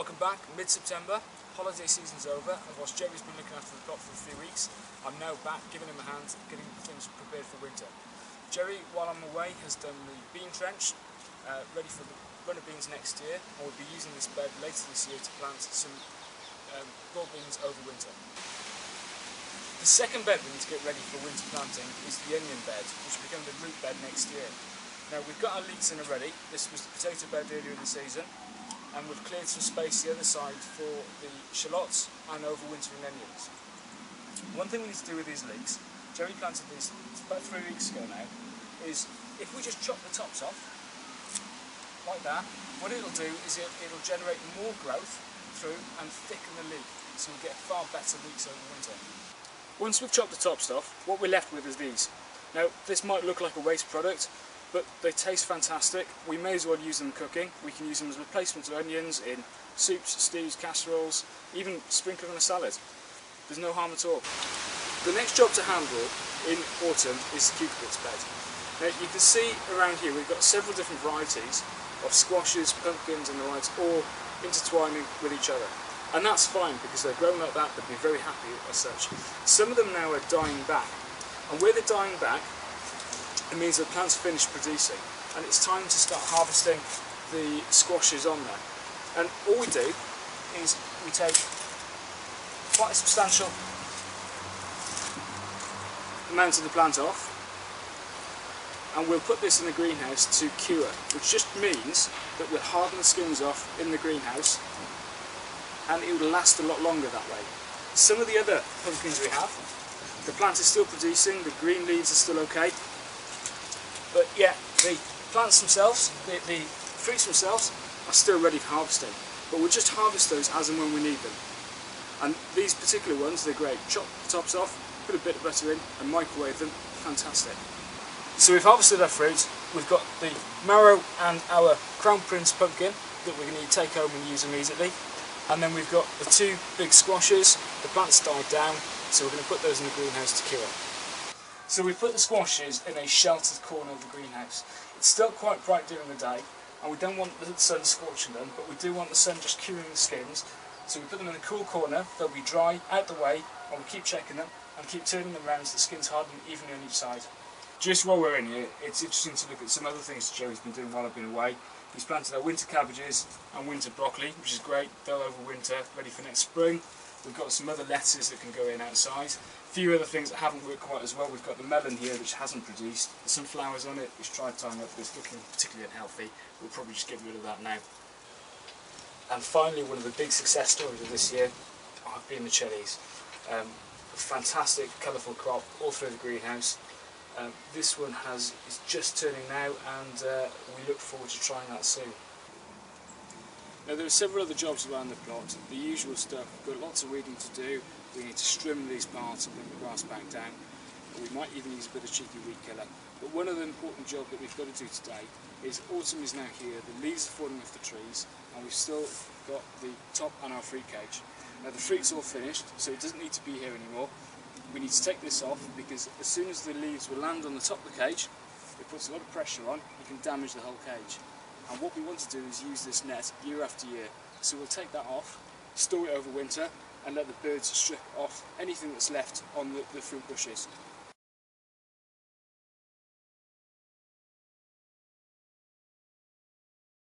Welcome back, mid-September, holiday season's over, and whilst Jerry's been looking after the plot for a few weeks, I'm now back giving him a hand, getting things prepared for winter. Jerry, while I'm away, has done the bean trench, ready for the run of beans next year, and we'll be using this bed later this year to plant some broad beans over winter. The second bed we need to get ready for winter planting is the onion bed, which will become the root bed next year. Now we've got our leeks in already. This was the potato bed earlier in the season, and we've cleared some space the other side for the shallots and overwintering onions. One thing we need to do with these leeks, Jerry planted these about 3 weeks ago now, is if we just chop the tops off, like that, what it'll do is it'll generate more growth through and thicken the leek, so we'll get far better leeks over winter. Once we've chopped the tops off, what we're left with is these. Now this might look like a waste product, but they taste fantastic. We may as well use them cooking. We can use them as replacements of onions in soups, stews, casseroles, even sprinkle on a salad. There's no harm at all. The next job to handle in autumn is the cucurbits bed. Now you can see around here we've got several different varieties of squashes, pumpkins and the likes all intertwining with each other. And that's fine because they're grown like that, they'll be very happy as such. Some of them now are dying back, and where they're dying back, it means the plant's finished producing, and it's time to start harvesting the squashes on there. And all we do is we take quite a substantial amount of the plant off, and we'll put this in the greenhouse to cure, which just means that we'll harden the skins off in the greenhouse, and it will last a lot longer that way. Some of the other pumpkins we have, the plant is still producing, the green leaves are still okay, but yeah, the plants themselves, the fruits themselves are still ready for harvesting, but we'll just harvest those as and when we need them. And these particular ones, they're great. Chop the tops off, put a bit of butter in and microwave them, fantastic. So we've harvested our fruit, we've got the marrow and our Crown Prince pumpkin that we're going to take home and use immediately, and then we've got the 2 big squashes. The plants died down, so we're going to put those in the greenhouse to cure. So we put the squashes in a sheltered corner of the greenhouse. It's still quite bright during the day, and we don't want the sun scorching them, but we do want the sun just curing the skins. So we put them in a cool corner, they'll be dry, out the way, and we'll keep checking them and keep turning them around so the skins harden evenly on each side. Just while we're in here, it's interesting to look at some other things Jerry's been doing while I've been away. He's planted our winter cabbages and winter broccoli, which is great. They'll overwinter, ready for next spring. We've got some other lettuces that can go in outside. A few other things that haven't worked quite as well. We've got the melon here, which hasn't produced. There's some flowers on it, which tried tying up, but it's looking particularly unhealthy. We'll probably just get rid of that now. And finally, one of the big success stories of this year have been the chilies. A fantastic, colourful crop all through the greenhouse. This one is just turning now, and we look forward to trying that soon. Now there are several other jobs around the plot, the usual stuff. We've got lots of weeding to do. We need to trim these parts and bring the grass back down. We might even use a bit of cheeky weed killer. But one of the important jobs that we've got to do today is autumn is now here, the leaves are falling off the trees, and we've still got the top and our fruit cage. Now the fruit's all finished, so it doesn't need to be here anymore. We need to take this off because as soon as the leaves will land on the top of the cage, it puts a lot of pressure on, you can damage the whole cage. And what we want to do is use this net year after year. So we'll take that off, store it over winter, and let the birds strip off anything that's left on the fruit bushes.